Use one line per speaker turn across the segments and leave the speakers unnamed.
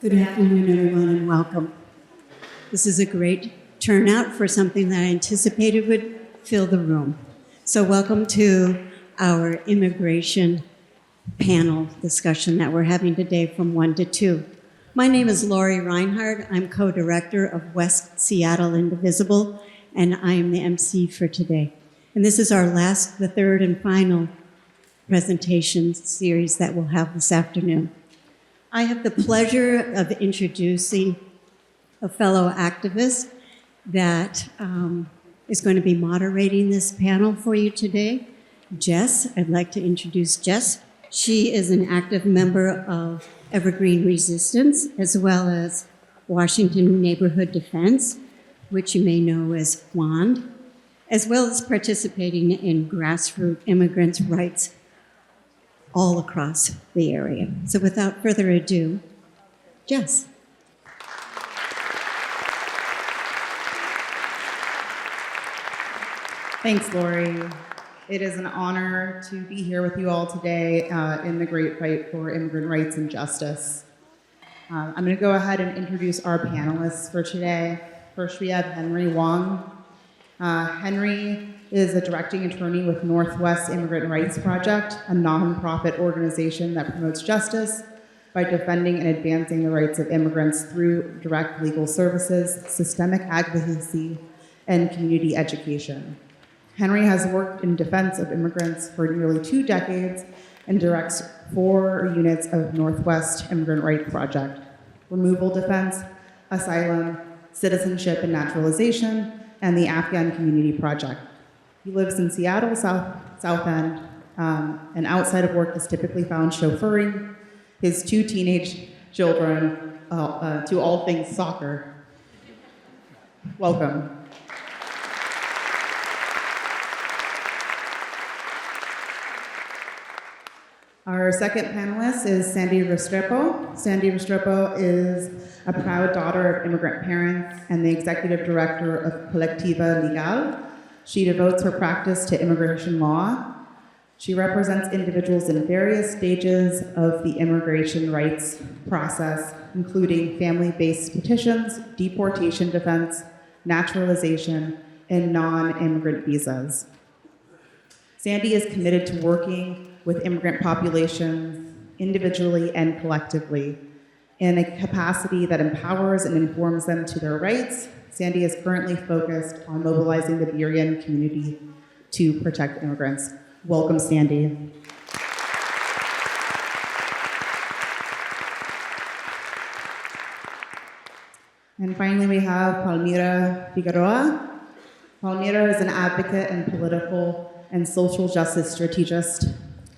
Good afternoon, everyone, and welcome. This is a great turnout for something that I anticipated would fill the room. So welcome to our immigration panel discussion that we're having today from 1 to 2. My name is Lori Reinhardt. I'm co-director of West Seattle Indivisible, and I am the MC for today. And this is our last, the third and final presentation series that we'll have this afternoon. I have the pleasure of introducing a fellow activist that is going to be moderating this panel for you today, Jess. I'd like to introduce Jess. She is an active member of Evergreen Resistance, as well as Washington Neighborhood Defense, which you may know as Hwang, as well as participating in grassroots immigrants' rights all across the area. So without further ado, Jess.
Thanks, Lori. It is an honor to be here with you all today in the great fight for immigrant rights and justice. I'm going to go ahead and introduce our panelists for today. First, we have Hwang. Henry is a directing attorney with Northwest Immigrant Rights Project, a nonprofit organization that promotes justice by defending and advancing the rights of immigrants through direct legal services, systemic advocacy, and community education. Henry has worked in defense of immigrants for nearly 2 decades and directs 4 units of Northwest Immigrant Rights Project: removal defense, asylum, citizenship and naturalization, and the Afghan Community Project. He lives in Seattle, South End, and outside of work is typically found chauffeuring his 2 teenage children to all things soccer. Welcome. Our second panelist is Sandy Restrepo. Sandy Restrepo is a proud daughter of immigrant parents and the executive director of Colectiva Legal. She devotes her practice to immigration law. She represents individuals in various stages of the immigration rights process, including family-based petitions, deportation defense, naturalization, and non-immigrant visas. Sandy is committed to working with immigrant populations individually and collectively in a capacity that empowers and informs them to their rights. Sandy is currently focused on mobilizing the Buryan community to protect immigrants. Welcome, Sandy. And finally, we have Palmira Figueroa. Palmira is an advocate and political and social justice strategist,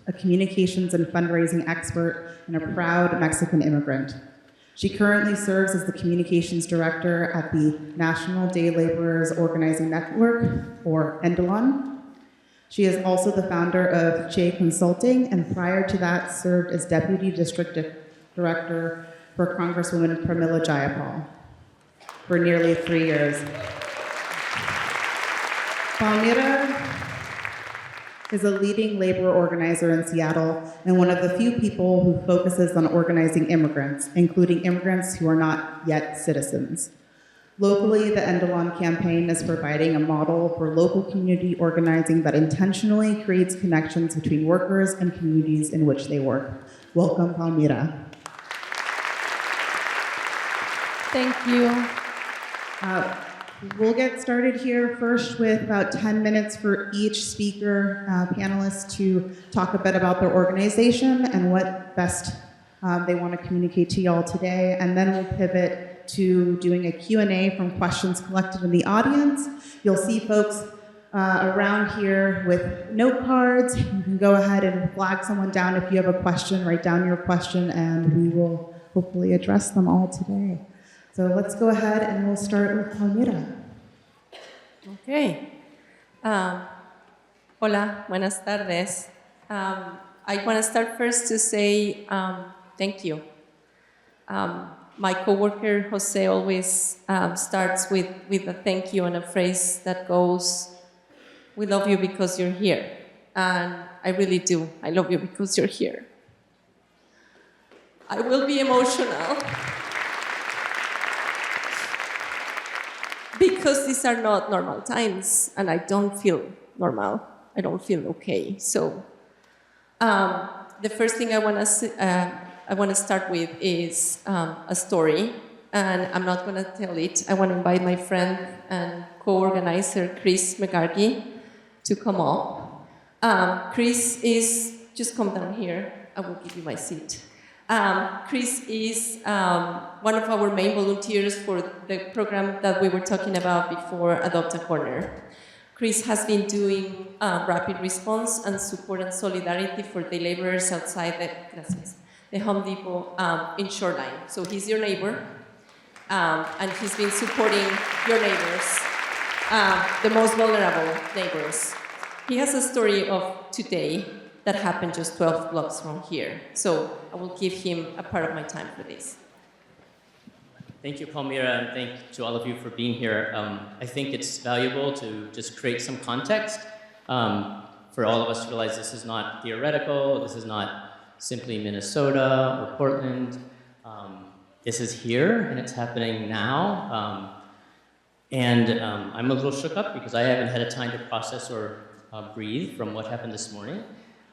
a communications and fundraising expert, and a proud Mexican immigrant. She currently serves as the communications director at the National Day Laborers Organizing Network, or NDLON. She is also the founder of Che Consulting, and prior to that served as deputy district director for Congresswoman Pramila Jayapal for nearly 3 years. Palmira is a leading labor organizer in Seattle and one of the few people who focuses on organizing immigrants, including immigrants who are not yet citizens. Locally, the NDLON campaign is providing a model for local community organizing that intentionally creates connections between workers and communities in which they work. Welcome, Palmira.
Thank you.
We'll get started here first with about 10 minutes for each speaker, panelist, to talk a bit about their organization and what best they want to communicate to y'all today. And then we'll pivot to doing a Q&A from questions collected in the audience. You'll see folks around here with note cards. You can go ahead and flag someone down if you have a question, write down your question, and we will hopefully address them all today. So let's go ahead and we'll start with Palmira.
Okay. Hola, buenas tardes. I want to start first to say thank you. My coworker Jose always starts with a thank you and a phrase that goes, "We love you because you're here." And I really do. I love you because you're here. I will be emotional. because these are not normal times, and I don't feel normal. I don't feel okay. So the first thing I want to start with is a story, and I'm not going to tell it. I want to invite my friend and co-organizer Chris McGargy to come up. Chris is, just come down here. I will give you my seat. Chris is one of our main volunteers for the program that we were talking about before, Adopt a Corner. Chris has been doing rapid response and support and solidarity for the laborers outside the Home Depot in Shoreline. So he's your neighbor, and he's been supporting your neighbors, the most vulnerable neighbors. He has a story of today that happened just 12 blocks from here. So I will give him a part of my time for this.
Thank you, Palmira, and thank you to all of you for being here. I think it's valuable to just create some context for all of us to realize this is not theoretical, this is not simply Minnesota or Portland. This is here, and it's happening now. I'm a little shook up because I haven't had a time to process or breathe from what happened this morning.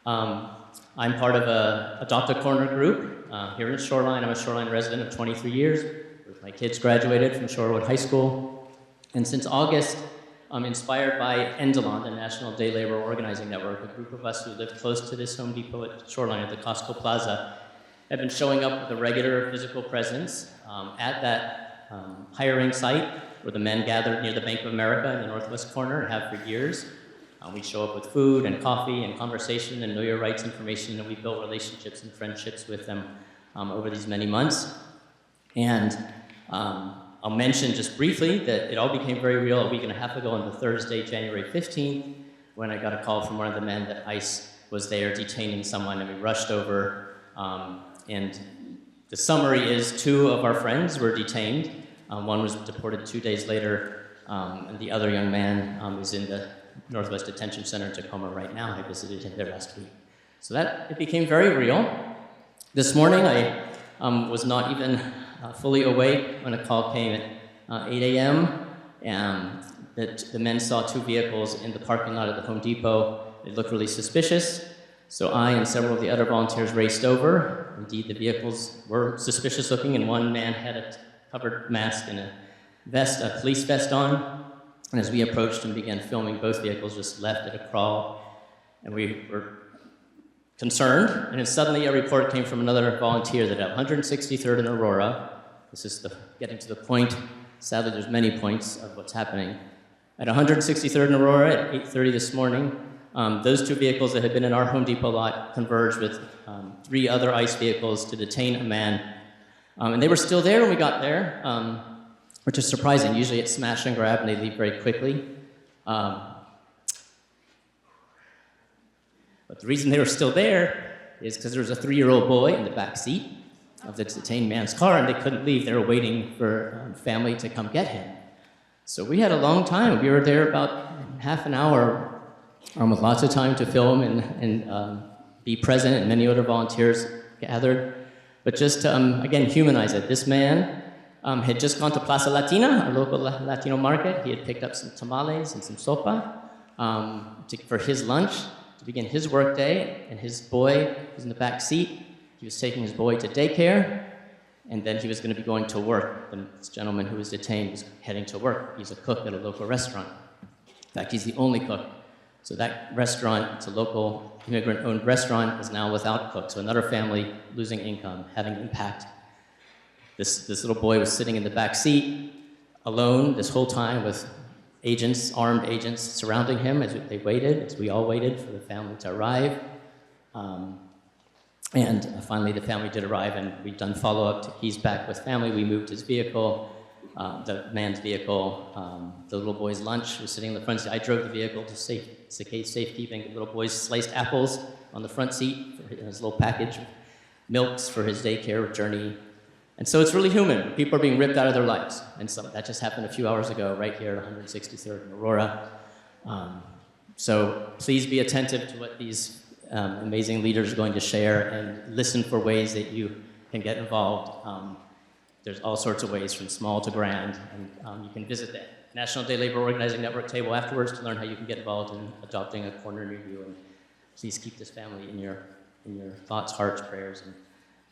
I'm part of a Adopt a Corner group here in Shoreline. I'm a Shoreline resident of 23 years. My kids graduated from Shorewood High School. And since August, I'm inspired by NDLON, the National Day Labor Organizing Network, a group of us who live close to this Home Depot at Shoreline at the Costco Plaza, have been showing up with a regular physical presence at that hiring site where the men gathered near the Bank of America in the northwest corner and have for years. We show up with food and coffee and conversation and know your rights information, and we built relationships and friendships with them over these many months. And I'll mention just briefly that it all became very real a week and a half ago on the Thursday, January 15th, when I got a call from one of the men that ICE was there detaining someone, and we rushed over. And the summary is 2 of our friends were detained. One was deported 2 days later, and the other young man is in the Northwest Detention Center in Tacoma right now. I visited him there last week. So it became very real. This morning, I was not even fully awake when a call came at 8 a.m. That the men saw 2 vehicles in the parking lot of the Home Depot. They looked really suspicious. So I and several of the other volunteers raced over. Indeed, the vehicles were suspicious looking, and one man had a covered mask and a police vest on. And as we approached and began filming, both vehicles just left at a crawl. And we were concerned, and then suddenly a report came from another volunteer that at 163rd and Aurora, this is getting to the point, sadly there's many points of what's happening. At 163rd and Aurora at 8:30 this morning, those 2 vehicles that had been in our Home Depot lot converged with 3 other ICE vehicles to detain a man. And they were still there when we got there, which is surprising. Usually it's smash and grab and they leave very quickly. But the reason they were still there is because there was a 3-year-old boy in the back seat of the detained man's car, and they couldn't leave. They were waiting for family to come get him. So we had a long time. We were there about half an hour with lots of time to film and be present, and many other volunteers gathered. But just to, again, humanize it. This man had just gone to Plaza Latina, our local Latino market. He had picked up some tamales and some sopa for his lunch to begin his work day, and his boy was in the back seat. He was taking his boy to daycare, and then he was going to be going to work. This gentleman who was detained was heading to work. He's a cook at a local restaurant. In fact, he's the only cook. So that restaurant, it's a local immigrant-owned restaurant, is now without a cook. So another family losing income, having impact. This little boy was sitting in the back seat, alone this whole time with agents, armed agents, surrounding him as they waited, as we all waited for the family to arrive. And finally, the family did arrive, and we've done follow-up. He's back with family. We moved his vehicle, the man's vehicle. The little boy's lunch was sitting in the front seat. I drove the vehicle to safekeeping. The little boy's sliced apples on the front seat for his little package of milks for his daycare journey. And so it's really human. People are being ripped out of their lives. And so that just happened a few hours ago, right here at 163rd and Aurora. So please be attentive to what these amazing leaders are going to share, and listen for ways that you can get involved. There's all sorts of ways, from small to grand, and you can visit the National Day Labor Organizing Network table afterwards to learn how you can get involved in adopting a corner near you. And please keep this family in your thoughts, hearts, prayers,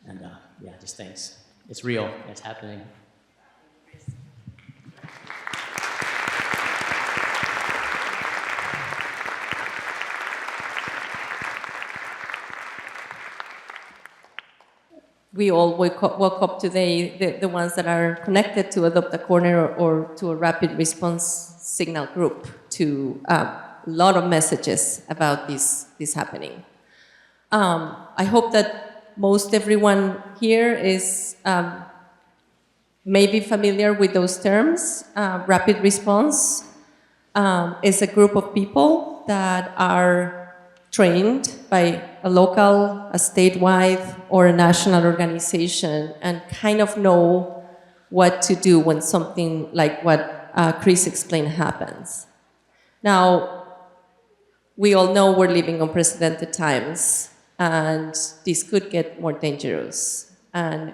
and yeah, just thanks. It's real. It's happening.
We all woke up today, the ones that are connected to Adopt a Corner or to a rapid response signal group, to a lot of messages about this happening. I hope that most everyone here is maybe familiar with those terms. Rapid response is a group of people that are trained by a local, a statewide, or a national organization and kind of know what to do when something like what Chris explained happens. Now, we all know we're living unprecedented times, and this could get more dangerous. And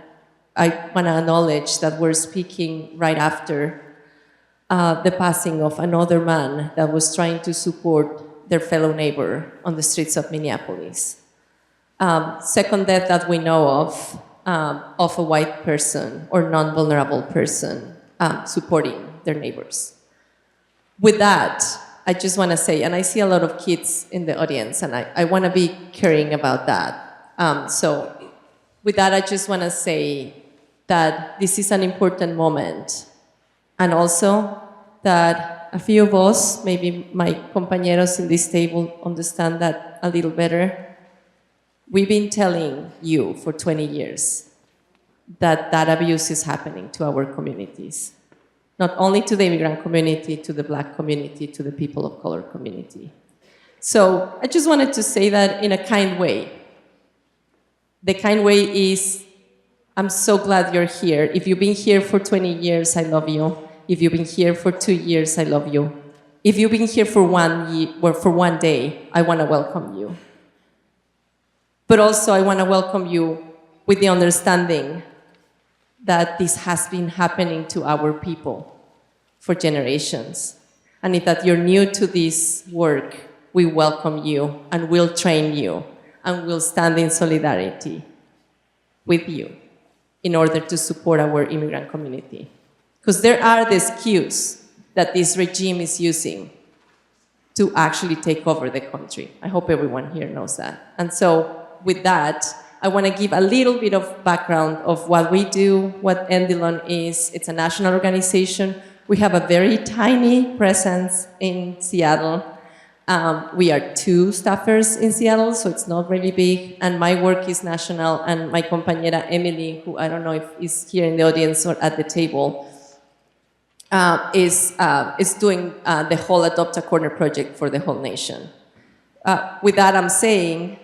I want to acknowledge that we're speaking right after the passing of another man that was trying to support their fellow neighbor on the streets of Minneapolis. Second death that we know of a white person or non-vulnerable person supporting their neighbors. With that, I just want to say, and I see a lot of kids in the audience, and I want to be caring about that. So with that, I just want to say that this is an important moment, and also that a few of us, maybe my compañeros in this table, understand that a little better. We've been telling you for 20 years that that abuse is happening to our communities. Not only to the immigrant community, to the Black community, to the people of color community. So I just wanted to say that in a kind way. The kind way is, I'm so glad you're here. If you've been here for 20 years, I love you. If you've been here for 2 years, I love you. If you've been here for 1 year or for 1 day, I want to welcome you. But also, I want to welcome you with the understanding that this has been happening to our people for generations. And if that you're new to this work, we welcome you and we'll train you and we'll stand in solidarity with you in order to support our immigrant community. Because there are these cues that this regime is using to actually take over the country. I hope everyone here knows that. And so with that, I want to give a little bit of background of what we do, what NDLON is. It's a national organization. We have a very tiny presence in Seattle. We are 2 staffers in Seattle, so it's not really big. And my work is national, and my compañera Emily, who I don't know if is here in the audience or at the table, is doing the whole Adopt a Corner project for the whole nation. With that, I'm saying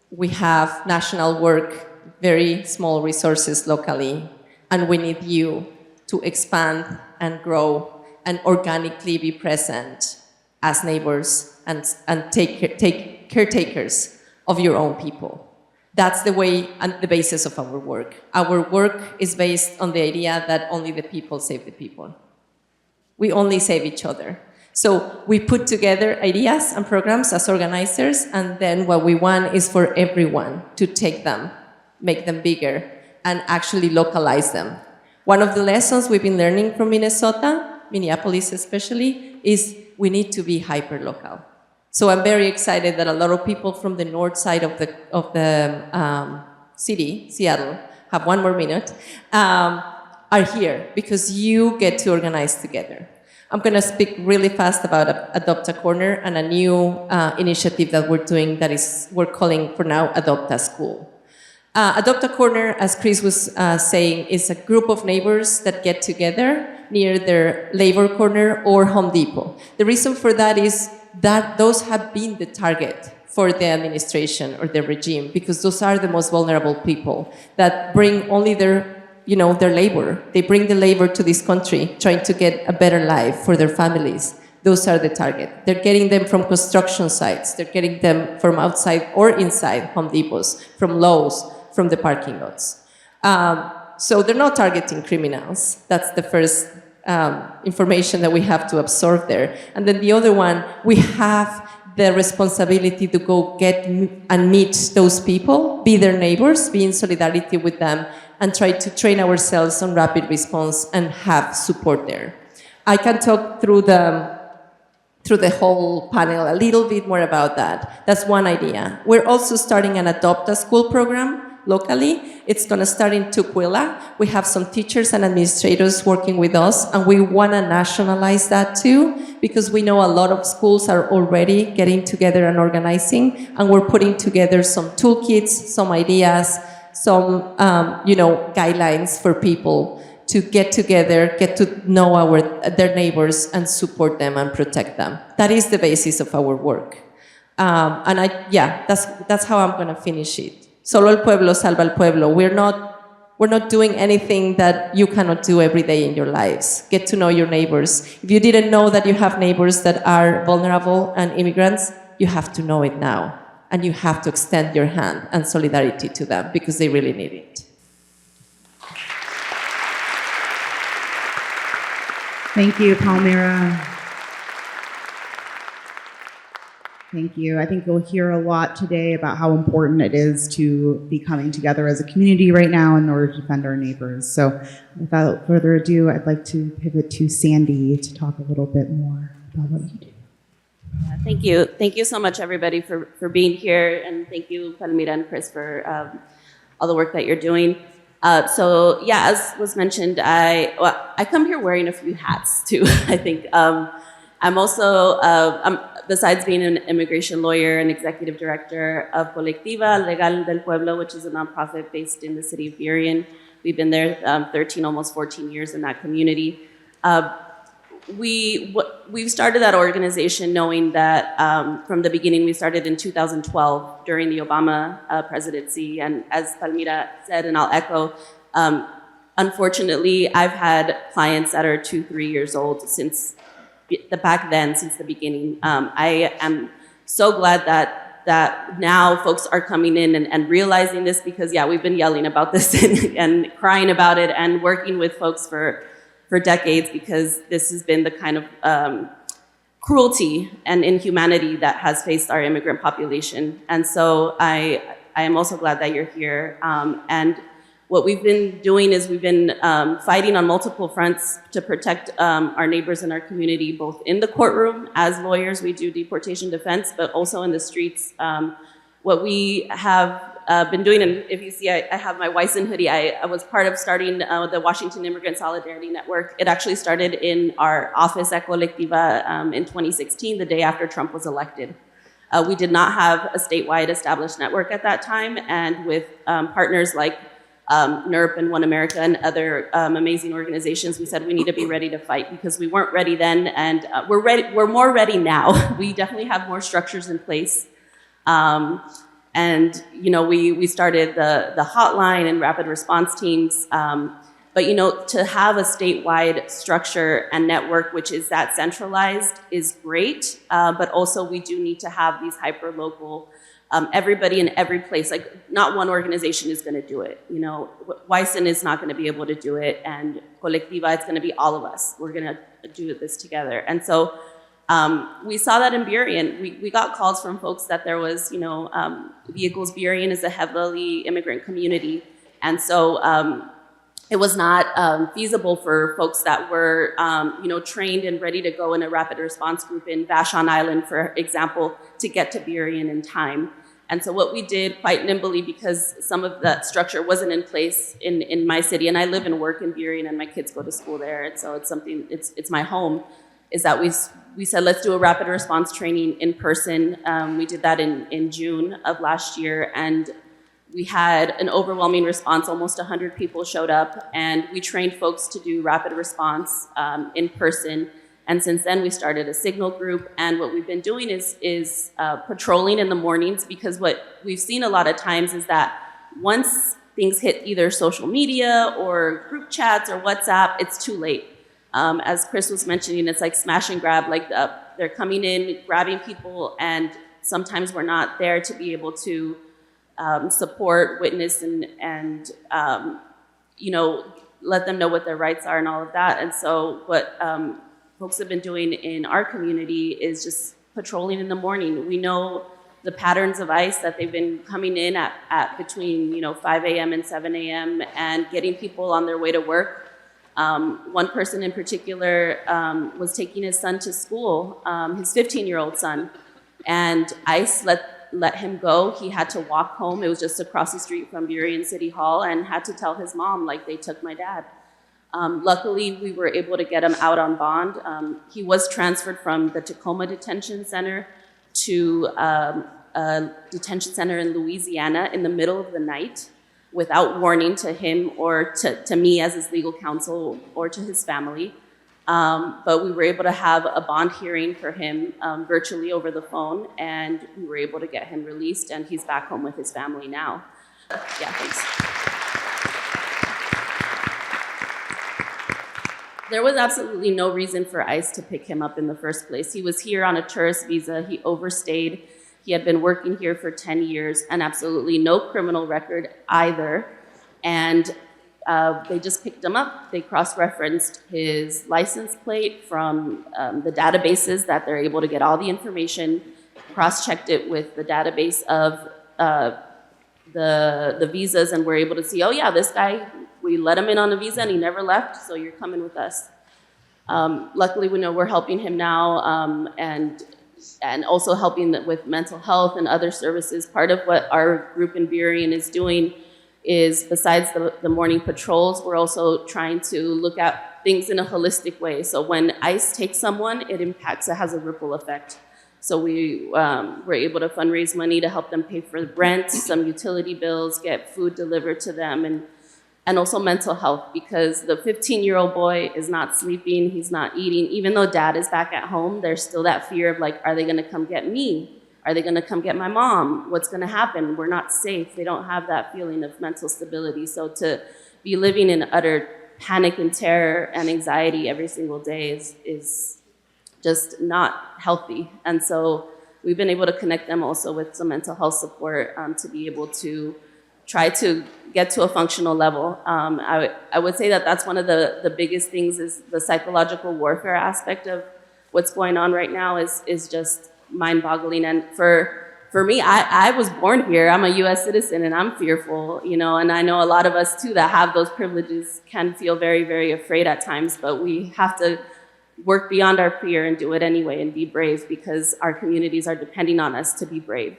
we have national work, very small resources locally, and we need you to expand and grow and organically be present as neighbors and take caretakers of your own people. That's the way and the basis of our work. Our work is based on the idea that only the people save the people. We only save each other. So we put together ideas and programs as organizers, and then what we want is for everyone to take them, make them bigger, and actually localize them. One of the lessons we've been learning from Minnesota, Minneapolis especially, is we need to be hyper-local. So I'm very excited that a lot of people from the north side of the city, Seattle, have 1 more minute, are here because you get to organize together. I'm going to speak really fast about Adopt a Corner and a new initiative that we're doing that we're calling for now Adopt a School. Adopt a Corner, as Chris was saying, is a group of neighbors that get together near their labor corner or Home Depot. The reason for that is that those have been the target for the administration or the regime, because those are the most vulnerable people that bring only their labor. They bring the labor to this country, trying to get a better life for their families. Those are the target. They're getting them from construction sites. They're getting them from outside or inside Home Depots, from Lowe's, from the parking lots. So they're not targeting criminals. That's the first information that we have to absorb there. And then the other one, we have the responsibility to go get and meet those people, be their neighbors, be in solidarity with them, and try to train ourselves on rapid response and have support there. I can talk through the whole panel a little bit more about that. That's one idea. We're also starting an Adopt a School program locally. It's going to start in Tukwila. We have some teachers and administrators working with us, and we want to nationalize that too, because we know a lot of schools are already getting together and organizing, and we're putting together some toolkits, some ideas, some guidelines for people to get together, get to know their neighbors, and support them and protect them. That is the basis of our work. That's how I'm going to finish it. Solo el pueblo salva el pueblo. We're not doing anything that you cannot do every day in your lives. Get to know your neighbors. If you didn't know that you have neighbors that are vulnerable and immigrants, you have to know it now. And you have to extend your hand and solidarity to them because they really need it.
Thank you, Palmira. Thank you. I think you'll hear a lot today about how important it is to be coming together as a community right now in order to defend our neighbors. So without further ado, I'd like to pivot to Sandy to talk a little bit more about what you do.
Thank you. Thank you so much, everybody, for being here. And thank you, Palmira and Chris, for all the work that you're doing. As was mentioned, I come here wearing a few hats, too, I think. I'm also, besides being an immigration lawyer and executive director of Colectiva Legal del Pueblo, which is a nonprofit based in the city of Burien. We've been there 13, almost 14 years in that community. We've started that organization knowing that from the beginning, we started in 2012 during the Obama presidency. And as Palmira said, and I'll echo, unfortunately, I've had clients that are 2-3 years old since the beginning. I am so glad that now folks are coming in and realizing this because, we've been yelling about this and crying about it and working with folks for decades because this has been the kind of cruelty and inhumanity that has faced our immigrant population. And so I am also glad that you're here. And what we've been doing is we've been fighting on multiple fronts to protect our neighbors in our community, both in the courtroom as lawyers, we do deportation defense, but also in the streets. What we have been doing, and if you see, I have my Weissen hoodie. I was part of starting the Washington Immigrant Solidarity Network. It actually started in our office at Colectiva in 2016, the day after Trump was elected. We did not have a statewide established network at that time, and with partners like NERP and One America and other amazing organizations, we said we need to be ready to fight because we weren't ready then, and we're ready. We're more ready now. We definitely have more structures in place. And we started the hotline and rapid response teams. But to have a statewide structure and network, which is that centralized, is great. But also we do need to have these hyper-local, everybody in every place. Like not one organization is going to do it. Weissen is not going to be able to do it, and Colectiva, it's going to be all of us. We're going to do this together. And so we saw that in Burien. We got calls from folks that there was, vehicles. Burien is a heavily immigrant community. And so it was not feasible for folks that were, trained and ready to go in a rapid response group in Vashon Island, for example, to get to Burien in time. And so what we did quite nimbly, because some of that structure wasn't in place in my city, and I live and work in Burien and my kids go to school there, and so it's my home, is that we said, let's do a rapid response training in person. We did that in June of last year, and we had an overwhelming response. Almost 100 people showed up, and we trained folks to do rapid response in person. And since then, we started a signal group, and what we've been doing is patrolling in the mornings, because what we've seen a lot of times is that once things hit either social media or group chats or WhatsApp, it's too late. As Chris was mentioning, it's like smash and grab, like they're coming in, grabbing people, and sometimes we're not there to be able to support, witness, and let them know what their rights are and all of that. And so what folks have been doing in our community is just patrolling in the morning. We know the patterns of ICE that they've been coming in at between 5 a.m. and 7 a.m. and getting people on their way to work. One person in particular was taking his son to school, his 15-year-old son, and ICE let him go. He had to walk home. It was just across the street from Burien City Hall, and had to tell his mom, like, they took my dad. Luckily, we were able to get him out on bond. He was transferred from the Tacoma Detention Center to a detention center in Louisiana in the middle of the night without warning to him or to me as his legal counsel or to his family. But we were able to have a bond hearing for him virtually over the phone, and we were able to get him released, and he's back home with his family now. Yeah, thanks. There was absolutely no reason for ICE to pick him up in the first place. He was here on a tourist visa. He overstayed. He had been working here for 10 years and absolutely no criminal record either. And they just picked him up. They cross-referenced his license plate from the databases that they're able to get all the information, cross-checked it with the database of the visas, and we're able to see, oh yeah, this guy, we let him in on a visa and he never left, so you're coming with us. Luckily, we know we're helping him now, and also helping with mental health and other services. Part of what our group in Burien is doing is, besides the morning patrols, we're also trying to look at things in a holistic way. So when ICE takes someone, it has a ripple effect. So we were able to fundraise money to help them pay for rent, some utility bills, get food delivered to them, and also mental health, because the 15-year-old boy is not sleeping, he's not eating. Even though dad is back at home, there's still that fear of, like, are they gonna come get me? Are they gonna come get my mom? What's gonna happen? We're not safe. They don't have that feeling of mental stability. So to be living in utter panic and terror and anxiety every single day is just not healthy. And so we've been able to connect them also with some mental health support to be able to try to get to a functional level. I would say that that's one of the biggest things, is the psychological warfare aspect of what's going on right now is just mind-boggling. And for me, I was born here. I'm a US citizen and I'm fearful, and I know a lot of us too that have those privileges can feel very, very afraid at times, but we have to work beyond our fear and do it anyway and be brave, because our communities are depending on us to be brave.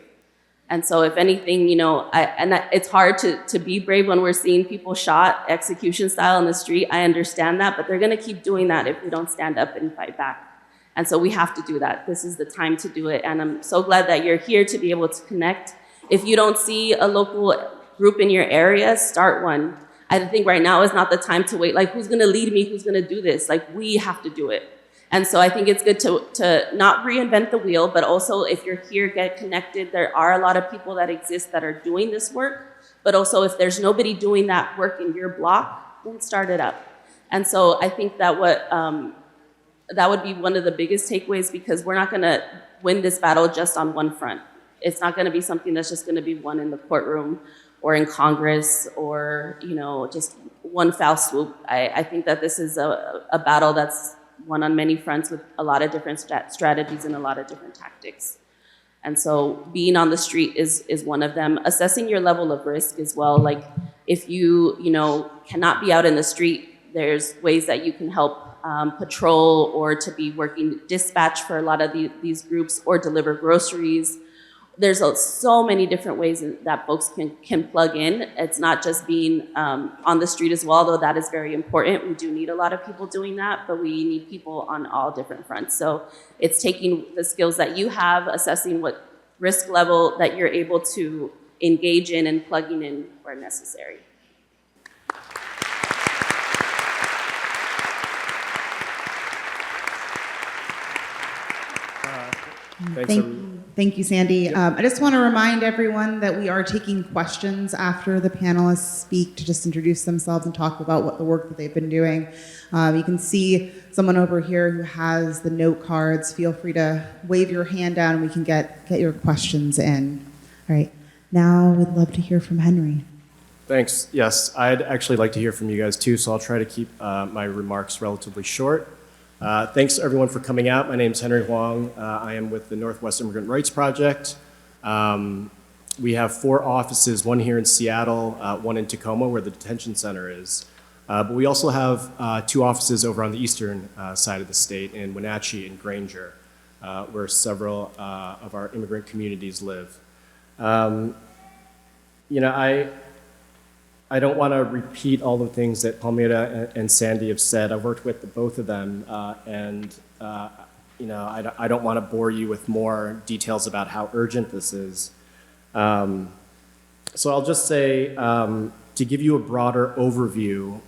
And so if anything, it's hard to be brave when we're seeing people shot execution style in the street. I understand that, but they're gonna keep doing that if we don't stand up and fight back. And so we have to do that. This is the time to do it. And I'm so glad that you're here to be able to connect. If you don't see a local group in your area, start one. I think right now is not the time to wait, like, who's gonna lead me, who's gonna do this? Like, we have to do it. And so I think it's good to not reinvent the wheel, but also if you're here, get connected. There are a lot of people that exist that are doing this work, but also if there's nobody doing that work in your block, then start it up. And so I think that that would be one of the biggest takeaways, because we're not gonna win this battle just on one front. It's not gonna be something that's just gonna be won in the courtroom or in Congress or, just one foul swoop. I think that this is a battle that's won on many fronts with a lot of different strategies and a lot of different tactics. And so being on the street is one of them. Assessing your level of risk as well. Like, if you cannot be out in the street, there's ways that you can help patrol, or to be working dispatch for a lot of these groups, or deliver groceries. There's so many different ways that folks can plug in. It's not just being on the street as well, though that is very important. We do need a lot of people doing that, but we need people on all different fronts. So it's taking the skills that you have, assessing what risk level that you're able to engage in, and plugging in where necessary.
Thank you, Sandy. I just want to remind everyone that we are taking questions after the panelists speak, to just introduce themselves and talk about what the work that they've been doing. You can see someone over here who has the note cards. Feel free to wave your hand down and we can get your questions in. All right. Now we'd love to hear from Henry.
Thanks. Yes, I'd actually like to hear from you guys too, so I'll try to keep my remarks relatively short. Thanks everyone for coming out. My name is Henry Hwang. I am with the Northwest Immigrant Rights Project. We have 4 offices, one here in Seattle, one in Tacoma where the detention center is. But we also have 2 offices over on the eastern side of the state in Wenatchee and Granger, where several of our immigrant communities live. You know, I don't want to repeat all the things that Palmira and Sandy have said. I've worked with both of them, and you know, I don't want to bore you with more details about how urgent this is. So I'll just say, to give you a broader overview,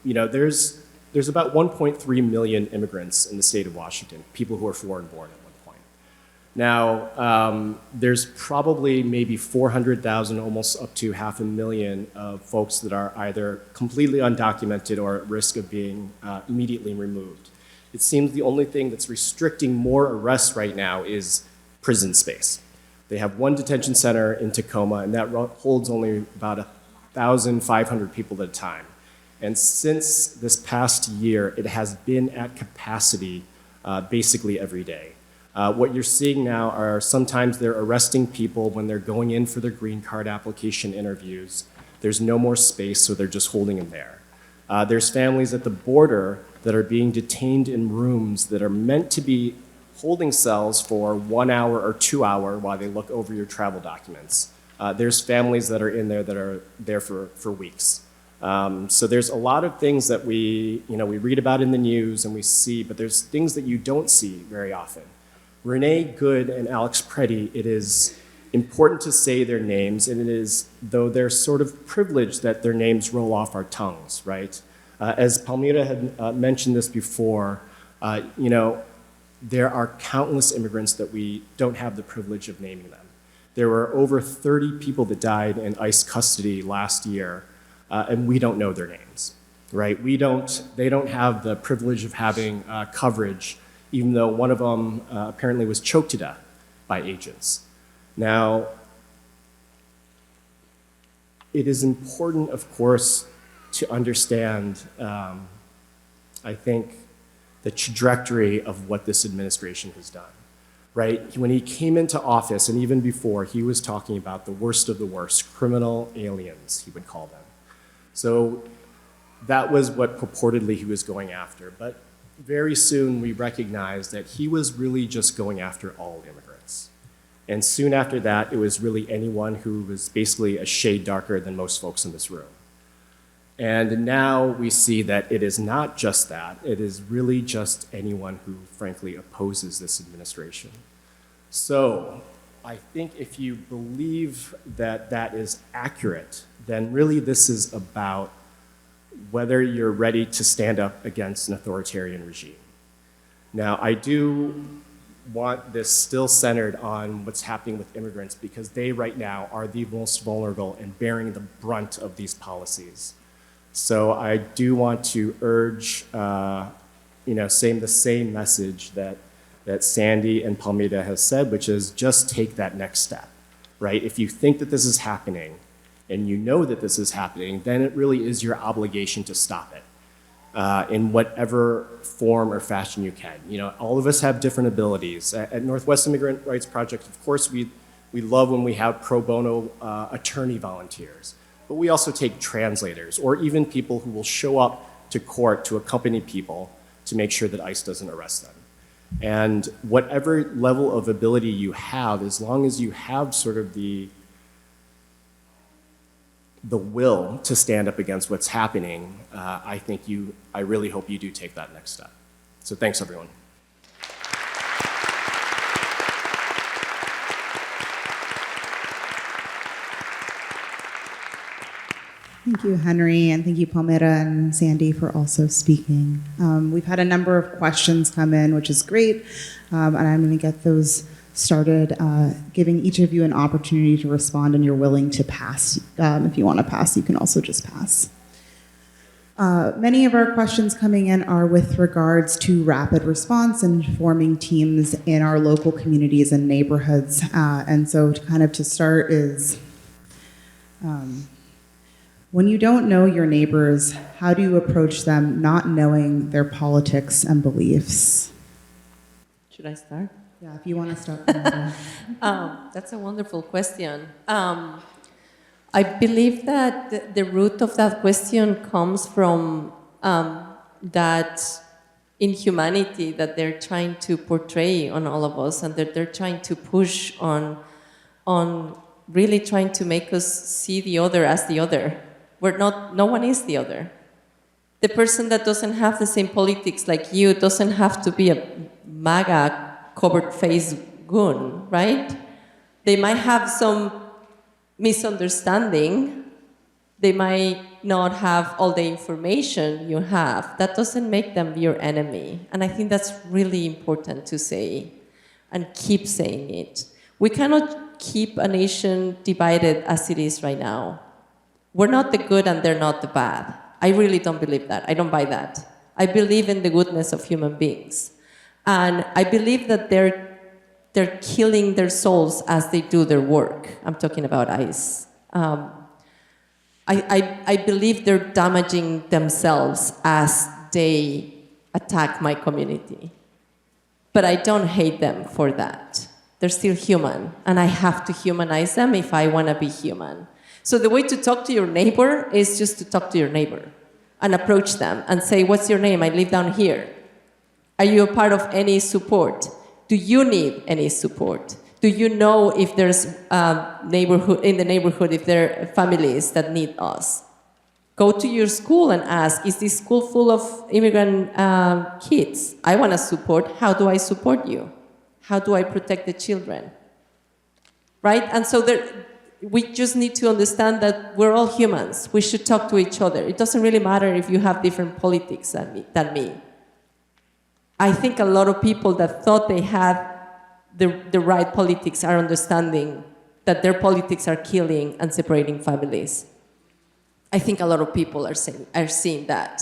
you know, there's about 1.3 million immigrants in the state of Washington, people who are foreign-born at one point. Now, there's probably maybe 400,000, almost up to 500,000 of folks that are either completely undocumented or at risk of being immediately removed. It seems the only thing that's restricting more arrests right now is prison space. They have one detention center in Tacoma, and that holds only about 1,500 people at a time. And since this past year, it has been at capacity basically every day. What you're seeing now are sometimes they're arresting people when they're going in for their green card application interviews. There's no more space, so they're just holding them there. There's families at the border that are being detained in rooms that are meant to be holding cells for 1 hour or 2 hours while they look over your travel documents. There's families that are in there that are there for weeks. So there's a lot of things that we read about in the news and we see, but there's things that you don't see very often. Renee Good and Alex Preddy, it is important to say their names, and it is, though they're sort of privileged that their names roll off our tongues, right? As Palmira had mentioned this before, you know, there are countless immigrants that we don't have the privilege of naming them. There were over 30 people that died in ICE custody last year, and we don't know their names, right? They don't have the privilege of having coverage, even though one of them apparently was choked to death by agents. Now, it is important, of course, to understand, I think, the trajectory of what this administration has done, right? When he came into office, and even before, he was talking about the worst of the worst, criminal aliens, he would call them. So that was what purportedly he was going after. But very soon we recognized that he was really just going after all immigrants. And soon after that, it was really anyone who was basically a shade darker than most folks in this room. And now we see that it is not just that, it is really just anyone who frankly opposes this administration. So I think if you believe that that is accurate, then really this is about whether you're ready to stand up against an authoritarian regime. Now, I do want this still centered on what's happening with immigrants because they right now are the most vulnerable and bearing the brunt of these policies. So I do want to urge, saying the same message that Sandy and Palmira has said, which is just take that next step, right? If you think that this is happening and you know that this is happening, then it really is your obligation to stop it in whatever form or fashion you can. You know, all of us have different abilities. At Northwest Immigrant Rights Project, of course, we love when we have pro bono attorney volunteers. But we also take translators or even people who will show up to court to accompany people to make sure that ICE doesn't arrest them. And whatever level of ability you have, as long as you have sort of the will to stand up against what's happening, I really hope you do take that next step. So thanks, everyone.
Thank you, Henry, and thank you, Palmira and Sandy, for also speaking. We've had a number of questions come in, which is great, and I'm going to get those started, giving each of you an opportunity to respond, and you're willing to pass. If you want to pass, you can also just pass. Many of our questions coming in are with regards to rapid response and forming teams in our local communities and neighborhoods. And so to start is, When you don't know your neighbors, how do you approach them not knowing their politics and beliefs?
Should I start?
Yeah, if you want to start.
That's a wonderful question. I believe that the root of that question comes from that inhumanity that they're trying to portray on all of us, and that they're trying to push on really trying to make us see the other as the other. No one is the other. The person that doesn't have the same politics like you doesn't have to be a MAGA covered face goon, right? They might have some misunderstanding. They might not have all the information you have. That doesn't make them your enemy. And I think that's really important to say and keep saying it. We cannot keep a nation divided as it is right now. We're not the good and they're not the bad. I really don't believe that. I don't buy that. I believe in the goodness of human beings. And I believe that they're killing their souls as they do their work. I'm talking about ICE. I believe they're damaging themselves as they attack my community. But I don't hate them for that. They're still human, and I have to humanize them if I want to be human. So the way to talk to your neighbor is just to talk to your neighbor and approach them and say, what's your name? I live down here. Are you a part of any support? Do you need any support? Do you know if there's in the neighborhood, if there are families that need us? Go to your school and ask, is this school full of immigrant kids? I want to support. How do I support you? How do I protect the children? Right? And so we just need to understand that we're all humans. We should talk to each other. It doesn't really matter if you have different politics than me. I think a lot of people that thought they had the right politics are understanding that their politics are killing and separating families. I think a lot of people are seeing that.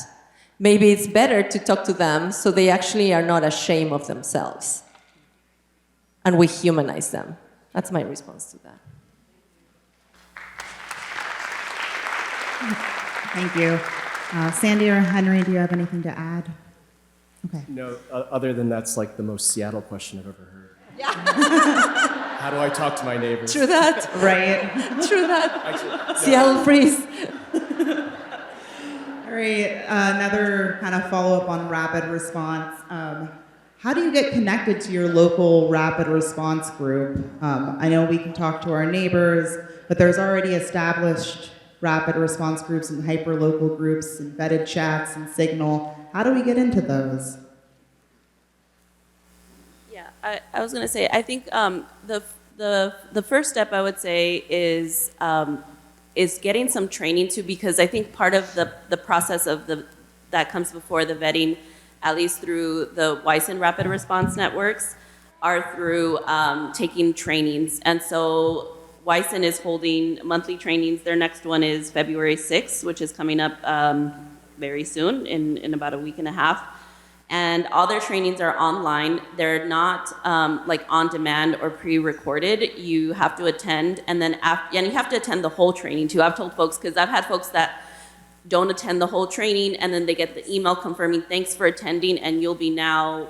Maybe it's better to talk to them so they actually are not ashamed of themselves. And we humanize them. That's my response to that.
Thank you. Sandy or Henry, do you have anything to add? Okay.
No, other than that's like the most Seattle question I've ever heard. Yeah. How do I talk to my neighbors?
True that.
Right.
True that.
Actually, no.
Seattle freeze.
All right. Another kind of follow-up on rapid response. How do you get connected to your local rapid response group? I know we can talk to our neighbors, but there's already established rapid response groups and hyper-local groups and vetted chats and Signal. How do we get into those?
Yeah, I was going to say, I think the first step I would say is getting some training too, because I think part of the process of that comes before the vetting, at least through the WISN rapid response networks, are through taking trainings. And so WISN is holding monthly trainings. Their next one is February 6th, which is coming up very soon, in about a week and a half. And all their trainings are online. They're not like on demand or pre-recorded. You have to attend, and then and you have to attend the whole training too. I've told folks, because I've had folks that don't attend the whole training, and then they get the email confirming thanks for attending, and you'll be now,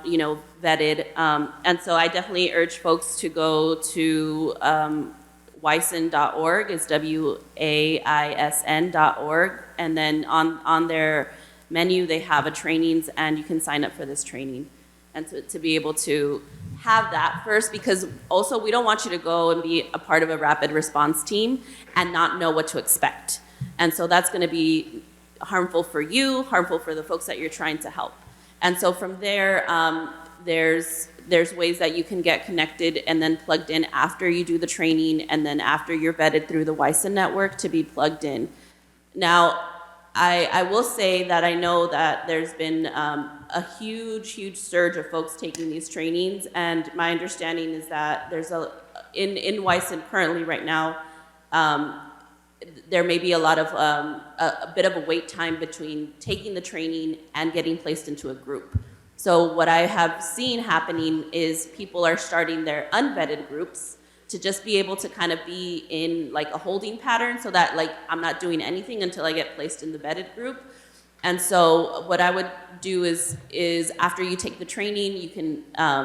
vetted. And so I definitely urge folks to go to WISN.org. It's WAISN.org, and then on their menu they have a trainings, and you can sign up for this training. And to be able to have that first, because also we don't want you to go and be a part of a rapid response team and not know what to expect. And so that's going to be harmful for you, harmful for the folks that you're trying to help. And so from there, there's ways that you can get connected and then plugged in after you do the training, and then after you're vetted through the WISN network to be plugged in. Now, I will say that I know that there's been a huge surge of folks taking these trainings, and my understanding is that there's in WISN currently right now, there may be a lot of a bit of a wait time between taking the training and getting placed into a group. So what I have seen happening is people are starting their unvetted groups to just be able to kind of be in like a holding pattern so that like I'm not doing anything until I get placed in the bedded group. And so what I would do is after you take the training, you can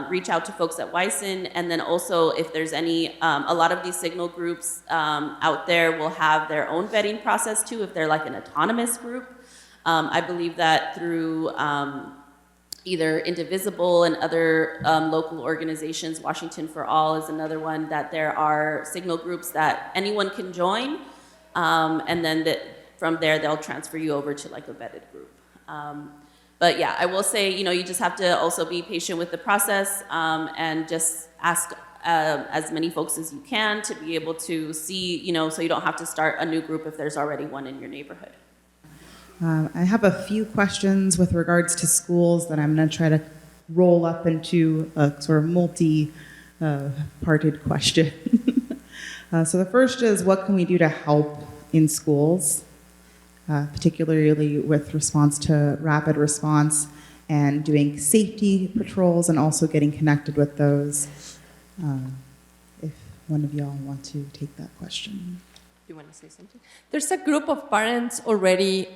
reach out to folks at Wyson, and then also if there's any, a lot of these signal groups out there will have their own vetting process too, if they're like an autonomous group. I believe that through either Indivisible and other local organizations, Washington for All is another one, that there are signal groups that anyone can join, and then from there they'll transfer you over to like a vetted group. But yeah, I will say, you know, you just have to also be patient with the process and just ask as many folks as you can to be able to see, you know, so you don't have to start a new group if there's already one in your neighborhood.
I have a few questions with regards to schools that I'm going to try to roll up into a sort of multi-parted question. So the first is, what can we do to help in schools, particularly with response to rapid response and doing safety patrols and also getting connected with those? If one of y'all want to take that question.
You want to say something? There's a group of parents already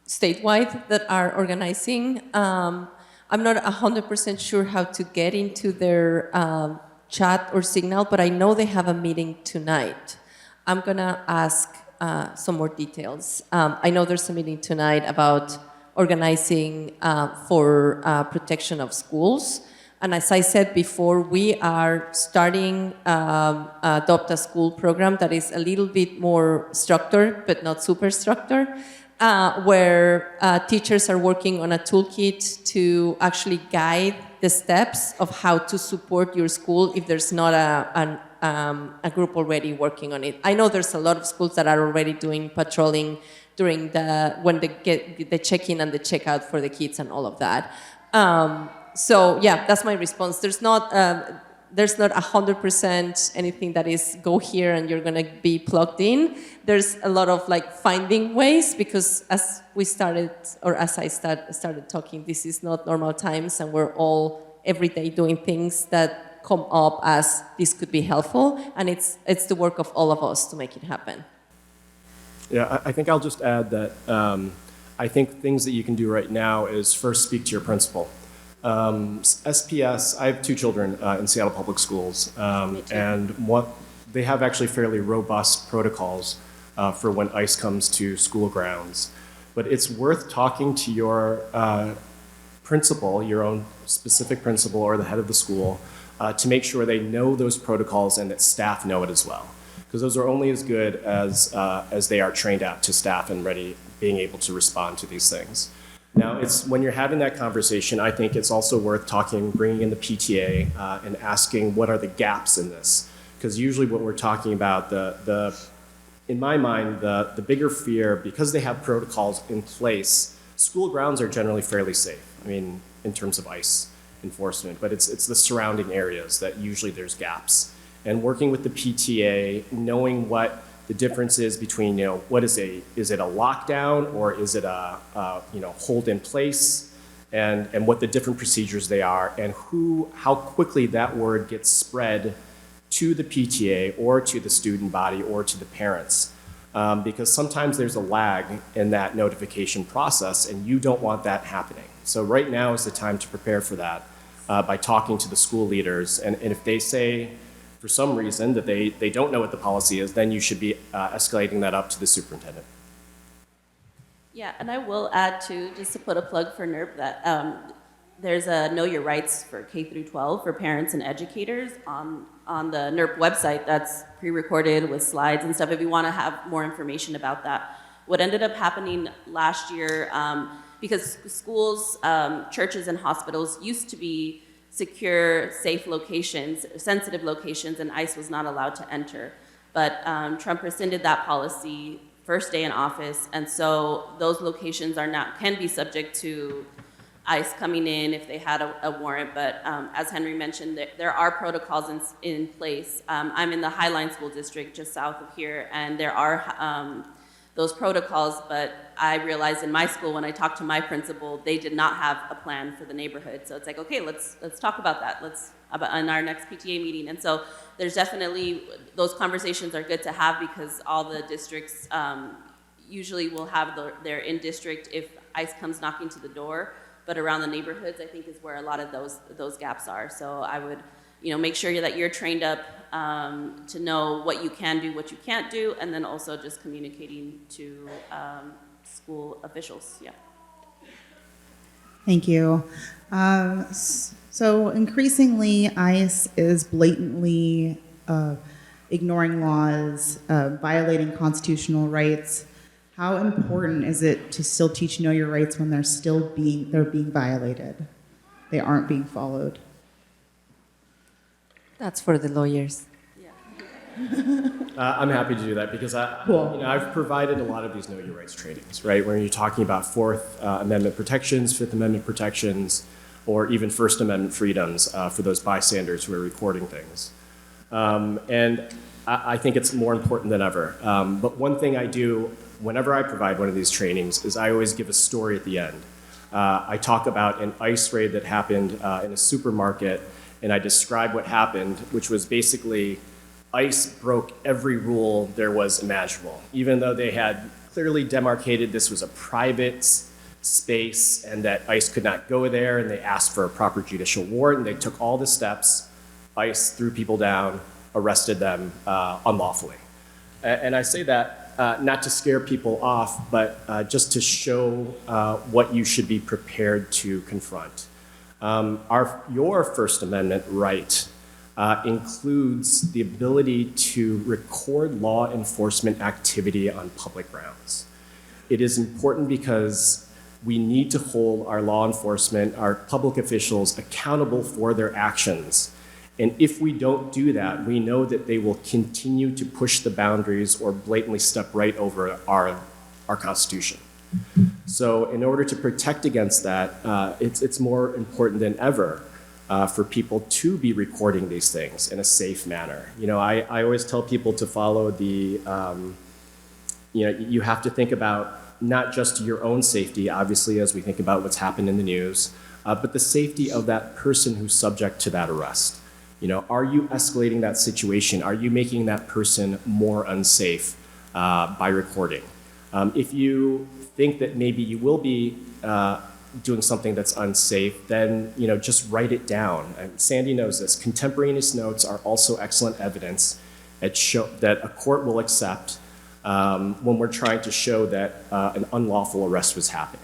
statewide that are organizing. I'm not 100% sure how to get into their chat or signal, but I know they have a meeting tonight. I'm gonna ask some more details. I know there's a meeting tonight about organizing for protection of schools. And as I said before, we are starting Adopt a School program that is a little bit more structured, but not super structured, where teachers are working on a toolkit to actually guide the steps of how to support your school if there's not a group already working on it. I know there's a lot of schools that are already doing patrolling during when they get the check-in and the check-out for the kids and all of that. So yeah, that's my response. There's not 100% anything that is go here and you're gonna be plugged in. There's a lot of like finding ways, because as I started talking, this is not normal times, and we're all every day doing things that come up as this could be helpful, and it's the work of all of us to make it happen.
Yeah, I think I'll just add that I think things that you can do right now is first speak to your principal. SPS, I have two children in Seattle Public Schools, and they have actually fairly robust protocols for when ICE comes to school grounds. But it's worth talking to your principal, your own specific principal or the head of the school, to make sure they know those protocols and that staff know it as well. Because those are only as good as they are trained out to staff and ready, being able to respond to these things. Now, when you're having that conversation, I think it's also worth bringing in the PTA and asking what are the gaps in this. Because usually what we're talking about, in my mind, the bigger fear, because they have protocols in place, school grounds are generally fairly safe, I mean, in terms of ICE enforcement, but it's the surrounding areas that usually there's gaps. And working with the PTA, knowing what the difference is between, is it a lockdown or is it a hold in place, and what the different procedures they are, and how quickly that word gets spread to the PTA or to the student body or to the parents. Because sometimes there's a lag in that notification process, and you don't want that happening. So right now is the time to prepare for that by talking to the school leaders, and if they say, for some reason, that they don't know what the policy is, then you should be escalating that up to the superintendent.
Yeah, and I will add too, just to put a plug for NERP, that there's a Know Your Rights for K through 12 for parents and educators on the NERP website that's pre-recorded with slides and stuff if you want to have more information about that. What ended up happening last year, because schools, churches, and hospitals used to be secure, safe locations, sensitive locations, and ICE was not allowed to enter. But Trump rescinded that policy first day in office, and so those locations can be subject to ICE coming in if they had a warrant. But as Henry mentioned, there are protocols in place. I'm in the Highline School District just south of here, and there are those protocols, but I realized in my school when I talked to my principal, they did not have a plan for the neighborhood. So it's like, okay, let's talk about that. Let's on our next PTA meeting. And so there's definitely, those conversations are good to have because all the districts usually will have their in-district if ICE comes knocking to the door, but around the neighborhoods, I think is where a lot of those gaps are. So I would, make sure that you're trained up to know what you can do, what you can't do, and then also just communicating to school officials, yeah.
Thank you. So increasingly, ICE is blatantly ignoring laws, violating constitutional rights. How important is it to still teach know your rights when they're being violated? They aren't being followed.
That's for the lawyers.
I'm happy to do that because I've provided a lot of these Know Your Rights trainings, right? When you're talking about Fourth Amendment protections, Fifth Amendment protections, or even First Amendment freedoms for those bystanders who are recording things. And I think it's more important than ever. But one thing I do whenever I provide one of these trainings is I always give a story at the end. I talk about an ICE raid that happened in a supermarket, and I describe what happened, which was basically ICE broke every rule there was imaginable, even though they had clearly demarcated this was a private space and that ICE could not go there, and they asked for a proper judicial warrant, and they took all the steps. ICE threw people down, arrested them unlawfully. And I say that not to scare people off, but just to show what you should be prepared to confront. Your First Amendment right includes the ability to record law enforcement activity on public grounds. It is important because we need to hold our law enforcement, our public officials accountable for their actions. And if we don't do that, we know that they will continue to push the boundaries or blatantly step right over our Constitution. So in order to protect against that, it's more important than ever for people to be recording these things in a safe manner. I always tell people to follow the, you have to think about not just your own safety, obviously, as we think about what's happened in the news, but the safety of that person who's subject to that arrest. Are you escalating that situation? Are you making that person more unsafe by recording? If you think that maybe you will be doing something that's unsafe, then just write it down. And Sandy knows this. Contemporaneous notes are also excellent evidence that a court will accept when we're trying to show that an unlawful arrest was happening.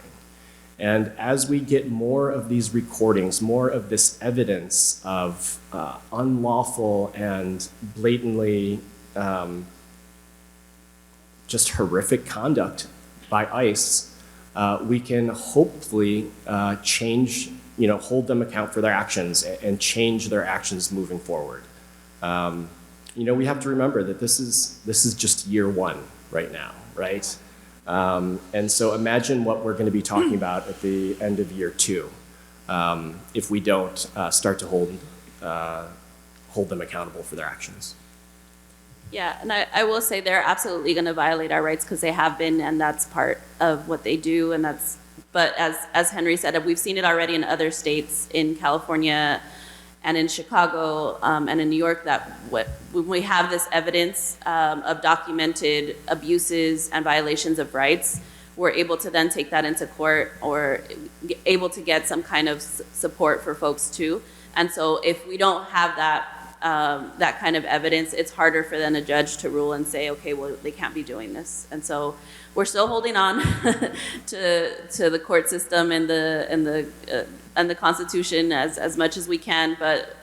And as we get more of these recordings, more of this evidence of unlawful and blatantly just horrific conduct by ICE, we can hopefully change, hold them account for their actions and change their actions moving forward. We have to remember that this is just year one right now, right? And so imagine what we're going to be talking about at the end of year two if we don't start to hold them accountable for their actions.
Yeah, and I will say they're absolutely going to violate our rights because they have been, and that's part of what they do. But as Henry said, we've seen it already in other states, in California and in Chicago and in New York, that when we have this evidence of documented abuses and violations of rights, we're able to then take that into court or able to get some kind of support for folks too. And so if we don't have that kind of evidence, it's harder for then a judge to rule and say, okay, well, they can't be doing this. And so we're still holding on to the court system and the Constitution as much as we can, but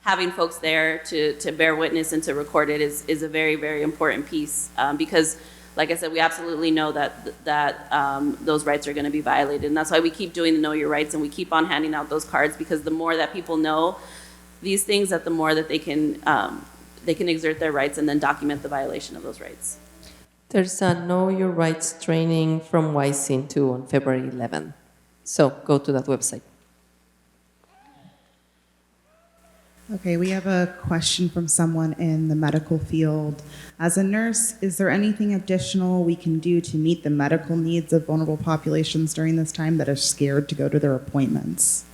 having folks there to bear witness and to record it is a very, very important piece because, like I said, we absolutely know that those rights are going to be violated, and that's why we keep doing the Know Your Rights and we keep on handing out those cards, because the more that people know these things, that the more that they can exert their rights and then document the violation of those rights.
There's a Know Your Rights training from YSIN too on February 11th. So go to that website.
Okay, we have a question from someone in the medical field. As a nurse, is there anything additional we can do to meet the medical needs of vulnerable populations during this time that are scared to go to their appointments?